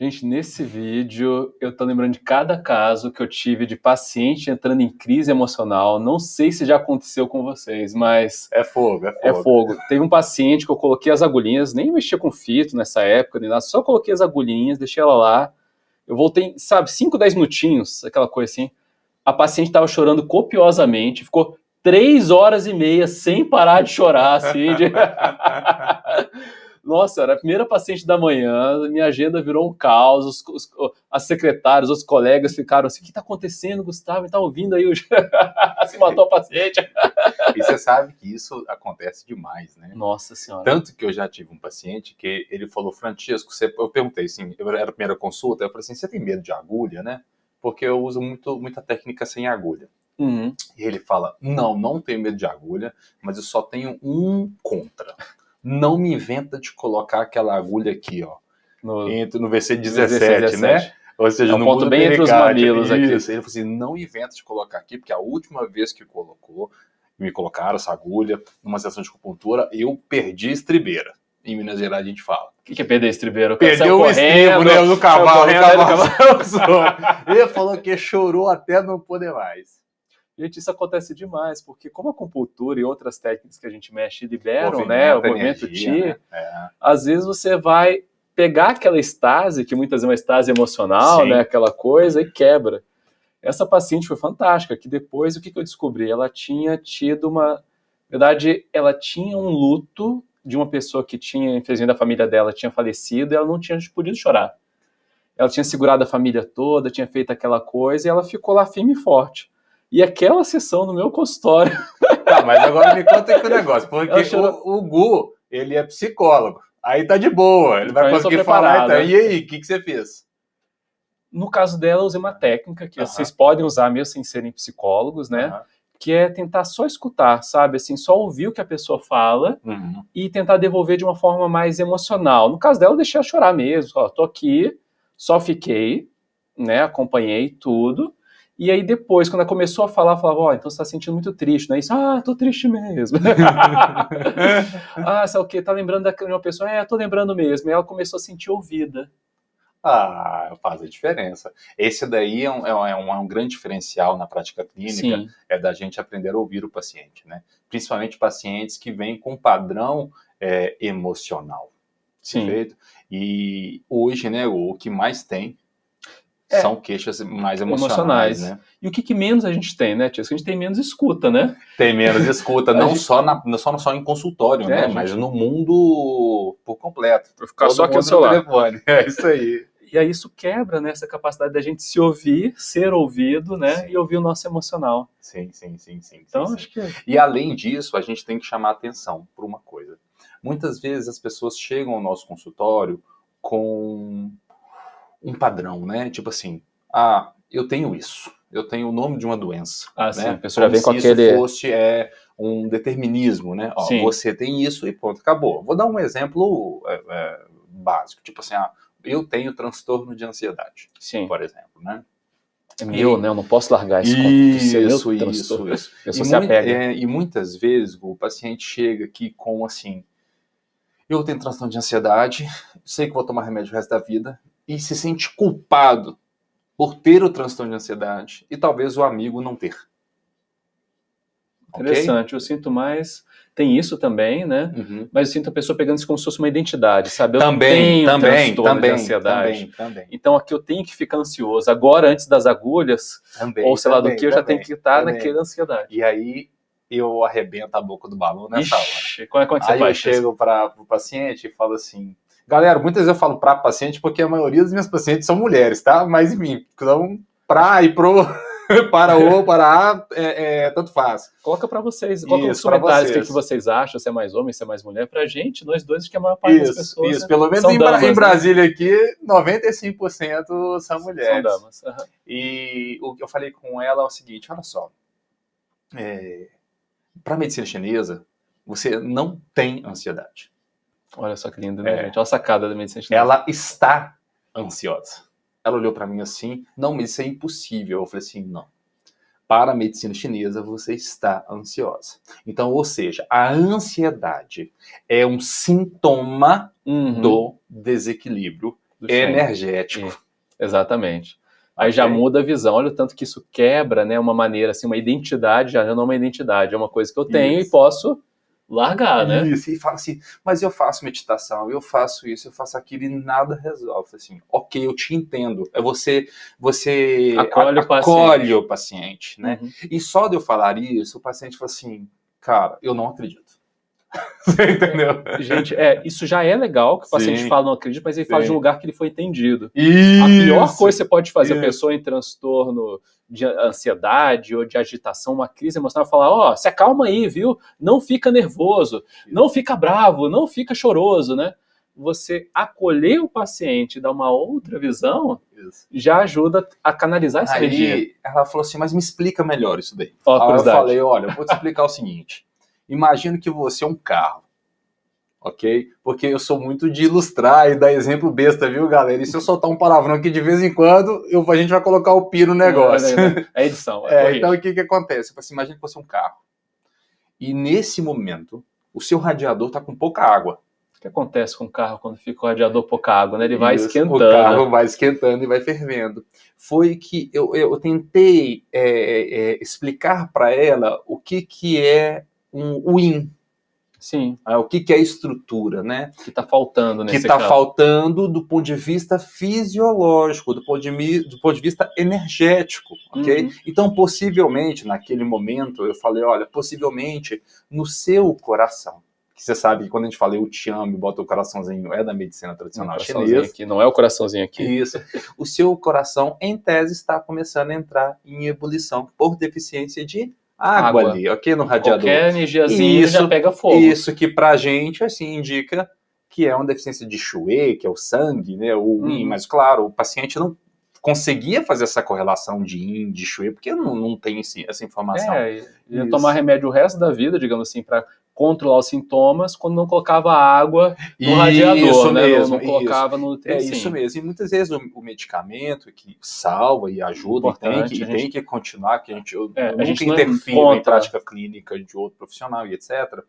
Gente, nesse vídeo eu tô lembrando de cada caso que eu tive de paciente entrando em crise emocional. Não sei se já aconteceu com vocês, mas É fogo, é é fogo. fogo. Teve um paciente que eu coloquei as agulhinhas, nem mexia com fito nessa época, nem nada, só coloquei as agulhinhas, deixei ela lá. Eu voltei, sabe, 5, 10 minutinhos, aquela coisa assim. A paciente tava chorando copiosamente, ficou 3 horas e meia sem parar de chorar, assim. Nossa, era a primeira paciente da manhã, minha agenda virou um caos, as secretárias, os colegas ficaram assim, o que está acontecendo, Gustavo? Está ouvindo aí? Se matou a paciente. E você sabe que isso acontece demais, né? Nossa Senhora. Tanto que eu já tive um paciente que ele falou, Francisco, eu perguntei assim, era a primeira consulta, eu falei assim, você tem medo de agulha, né? Porque eu uso muita técnica sem agulha. Uhum. E ele fala, não tenho medo de agulha, mas eu só tenho um contra. Não me inventa de colocar aquela agulha aqui, ó, no VC17, né? Ou seja, é um no ponto bem entre os mamilos aqui. Isso. Ele falou assim, não inventa de colocar aqui, porque a última vez que me colocaram essa agulha numa sessão de acupuntura, eu perdi a estribeira. Em Minas Gerais a gente fala. O que é perder a estribeira? Perdeu o estribo, né? No cavalo. Ele falou que chorou até não poder mais. Gente, isso acontece demais, porque como a acupuntura e outras técnicas que a gente mexe liberam, né, o movimento energia, Qi, né? Às vezes você vai pegar aquela estase, que muitas vezes é uma estase emocional, né, aquela coisa, e quebra. Essa paciente foi fantástica, que depois, o que eu descobri? Ela tinha tido uma... Na verdade, ela tinha um luto de uma pessoa que tinha, infelizmente, a família dela tinha falecido, e ela não tinha podido chorar. Ela tinha segurado a família toda, tinha feito aquela coisa, e ela ficou lá firme e forte. E aquela sessão no meu consultório... Tá, mas agora me conta aqui o negócio, porque o Gu, ele é psicólogo, aí tá de boa, ele vai conseguir falar, então. E aí, o que você fez? No caso dela, eu usei uma técnica que vocês podem usar mesmo sem serem psicólogos, né? Que é tentar só escutar, sabe? Assim, só ouvir o que a pessoa fala e tentar devolver de uma forma mais emocional. No caso dela, eu deixei ela chorar mesmo. Ó, tô aqui, só fiquei, né? Acompanhei tudo. E aí depois, quando ela começou a falar, eu falava, ó, então você tá sentindo muito triste, não é isso? Ah, tô triste mesmo. Ah, sabe o quê? Tá lembrando de uma pessoa? É, tô lembrando mesmo. E ela começou a sentir ouvida. Ah, faz a diferença. Esse daí é um grande diferencial na prática clínica, é da gente aprender a ouvir o paciente, né? Principalmente pacientes que vêm com padrão emocional. Perfeito? E hoje, né, o que mais tem são queixas mais emocionais, né? E o que menos a gente tem, né, Tia? A gente tem menos escuta, né? Tem menos escuta, não só em consultório, né? Mas no mundo por completo. Por ficar só aqui no celular. Telefone. É isso aí. E aí isso quebra, né, essa capacidade da gente se ouvir, ser ouvido, né, e ouvir o nosso emocional. Sim. Então, acho que... E além disso, a gente tem que chamar atenção por uma coisa. Muitas vezes as pessoas chegam ao nosso consultório com um padrão, né? Tipo assim, eu tenho isso. Eu tenho o nome de uma doença. Ah, né? sim, a pessoa já vem com aquele... isso fosse um determinismo, né? Ó, você tem isso e pronto, acabou. Vou dar um exemplo básico. Tipo assim, eu tenho transtorno de ansiedade, por exemplo, né? É meu, né? Eu não posso largar isso. Isso. E muitas vezes o paciente chega aqui com assim, eu tenho transtorno de ansiedade, sei que vou tomar remédio o resto da vida, e se sente culpado por ter o transtorno de ansiedade e talvez o amigo não ter. Interessante, eu sinto mais... Tem isso também, né? Mas eu sinto a pessoa pegando isso como se fosse uma identidade, sabe? Eu tenho transtorno de ansiedade. Também. Então aqui eu tenho que ficar ansioso. Agora, antes das agulhas, ou sei lá do que, eu já tenho que estar naquela ansiedade. E aí eu arrebento a boca do balão nessa hora. Como é que você aí faz? Eu chego para o paciente e falo assim... Galera, muitas vezes eu falo para paciente porque a maioria das minhas pacientes são mulheres, tá? Mas enfim, então para e pro... tanto faz. Coloca para vocês, coloca nos comentários o que vocês acham, se é mais homem, se é mais mulher. Pra gente, nós dois, acho que a maior parte das pessoas... Isso, pelo menos em Brasília aqui, 95% são mulheres. São damas. E o que eu falei com ela é o seguinte, olha só, para a medicina chinesa, você não tem ansiedade. Olha só que lindo, né, gente? Olha a sacada da medicina chinesa. Ela está ansiosa. Ela olhou para mim assim, não, mas isso é impossível. Eu falei assim, não. Para a medicina chinesa, você está ansiosa. Então, ou seja, a ansiedade é um sintoma do desequilíbrio energético. Exatamente. Aí já muda a visão. Olha o tanto que isso quebra, né? Uma maneira, assim, uma identidade, já não é uma identidade, é uma coisa que eu tenho e posso largar, né? Isso, e fala assim, mas eu faço meditação, eu faço isso, eu faço aquilo e nada resolve. Assim, ok, eu te entendo. É você acolhe o paciente, né? E só de eu falar isso, o paciente fala assim, cara, eu não acredito. Você entendeu? Gente, isso já é legal, que o paciente fala não acredita, mas ele fala de um lugar que ele foi entendido. Isso, a pior coisa que você pode fazer a pessoa em transtorno de ansiedade ou de agitação, uma crise emocional, falar, se acalma aí, viu? Não fica nervoso, não fica bravo, não fica choroso, né? Você acolher o paciente e dar uma outra visão, já ajuda a canalizar essa energia. Aí ela falou assim, mas me explica melhor isso daí. Aí eu falei, olha, eu vou te explicar o seguinte. Imagina que você é um carro, ok? Porque eu sou muito de ilustrar e dar exemplo besta, viu, galera? E se eu soltar um palavrão aqui de vez em quando, a gente vai colocar o pi no negócio. É edição. Então, o que acontece? Assim, imagina que você é um carro. E nesse momento, o seu radiador está com pouca água. O que acontece com o carro quando fica o radiador pouca água, né? Ele vai esquentando. O carro vai esquentando e vai fervendo. Foi que eu tentei explicar para ela o que é um yin. Sim. O que é a estrutura, né? Que está faltando nesse caso. Que está faltando do ponto de vista fisiológico, do ponto de vista energético, ok? Então, possivelmente, naquele momento, eu falei, olha, possivelmente no seu coração. Que você sabe que quando a gente fala eu te amo e bota o coraçãozinho, é da medicina tradicional chinesa. Aqui, não é o coraçãozinho aqui. Isso. O seu coração, em tese, está começando a entrar em ebulição por deficiência de água ali, ok? No radiador. Qualquer energiazinha já pega fogo. Isso que pra gente, assim, indica que é uma deficiência de Shui, que é o sangue, né? O Yin, mas claro, o paciente não conseguia fazer essa correlação de Yin, de Shui, porque não tem essa informação. Ia tomar remédio o resto da vida, digamos assim, para controlar os sintomas quando não colocava água no radiador, né? Não colocava no nutriente. É isso mesmo. E muitas vezes o medicamento que salva e ajuda e tem que continuar, que a gente nunca interfere em prática clínica de outro profissional e etc.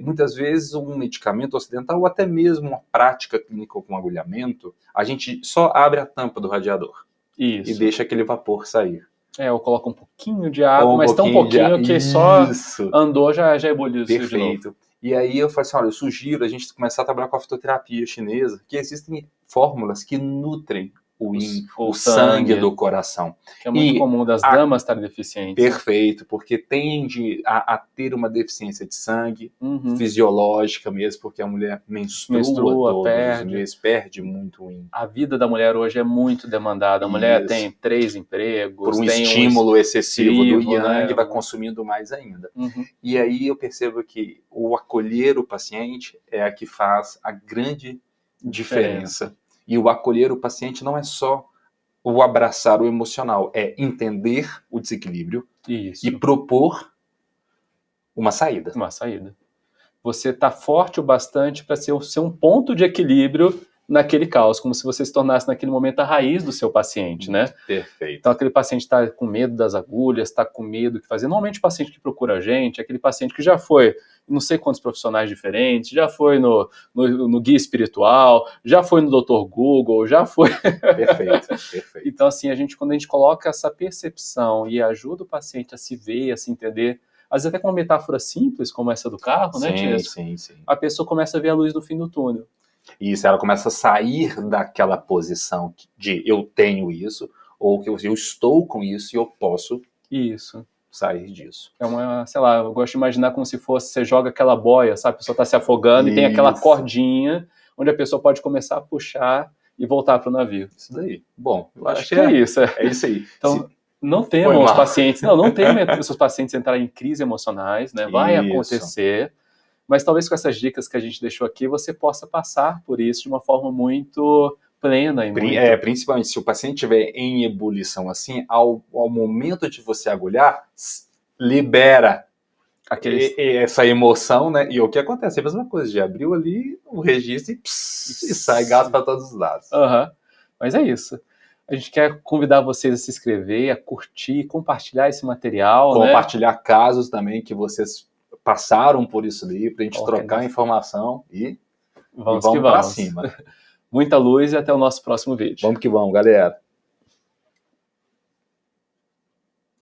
Muitas vezes um medicamento ocidental ou até mesmo uma prática clínica com agulhamento, a gente só abre a tampa do radiador e deixa aquele vapor sair. Eu coloco um pouquinho de água, mas tão pouquinho que só andou, já ebuliu isso de novo. E aí eu falei assim, olha, eu sugiro a gente começar a trabalhar com a fitoterapia chinesa, que existem fórmulas que nutrem o yin, o sangue do coração. Que é muito comum das damas estarem deficientes. Perfeito, porque tende a ter uma deficiência de sangue, fisiológica mesmo, porque a mulher menstrua todos os meses, perde muito yin. A vida da mulher hoje é muito demandada. A mulher tem 3 empregos. Por um estímulo excessivo do yang, vai consumindo mais ainda. E aí eu percebo que o acolher o paciente é a que faz a grande diferença. E o acolher o paciente não é só o abraçar o emocional, é entender o desequilíbrio e propor uma saída. Você está forte o bastante para ser um ponto de equilíbrio naquele caos, como se você se tornasse naquele momento a raiz do seu paciente, né? Perfeito. Então aquele paciente está com medo das agulhas, está com medo do que fazer. Normalmente o paciente que procura a gente é aquele paciente que já foi não sei quantos profissionais diferentes, já foi no guia espiritual, já foi no Dr. Google, já foi... Perfeito. Então assim, quando a gente coloca essa percepção e ajuda o paciente a se ver, a se entender, às vezes até com uma metáfora simples como essa do carro, né, Tiesco? Sim. A pessoa começa a ver a luz no fim do túnel. Isso, ela começa a sair daquela posição de eu tenho isso, ou que eu estou com isso e eu posso sair disso. Eu gosto de imaginar como se fosse, você joga aquela boia, sabe? A pessoa está se afogando e tem aquela cordinha onde a pessoa pode começar a puxar e voltar para o navio. Isso daí. Bom, eu acho que é isso. É isso aí. Então, não temam os pacientes, não temam os seus pacientes entrarem em crises emocionais, né? Vai acontecer. Mas talvez com essas dicas que a gente deixou aqui, você possa passar por isso de uma forma muito plena. Principalmente se o paciente estiver em ebulição assim, ao momento de você agulhar, libera essa emoção, né? E o que acontece? É a mesma coisa, já abriu ali o registro e sai gás para todos os lados. Mas é isso. A gente quer convidar vocês a se inscrever, a curtir, compartilhar esse material. Compartilhar casos também que vocês passaram por isso daí, pra gente trocar informação e vamos para cima. Muita luz e até o nosso próximo vídeo. Vamos que vamos, galera.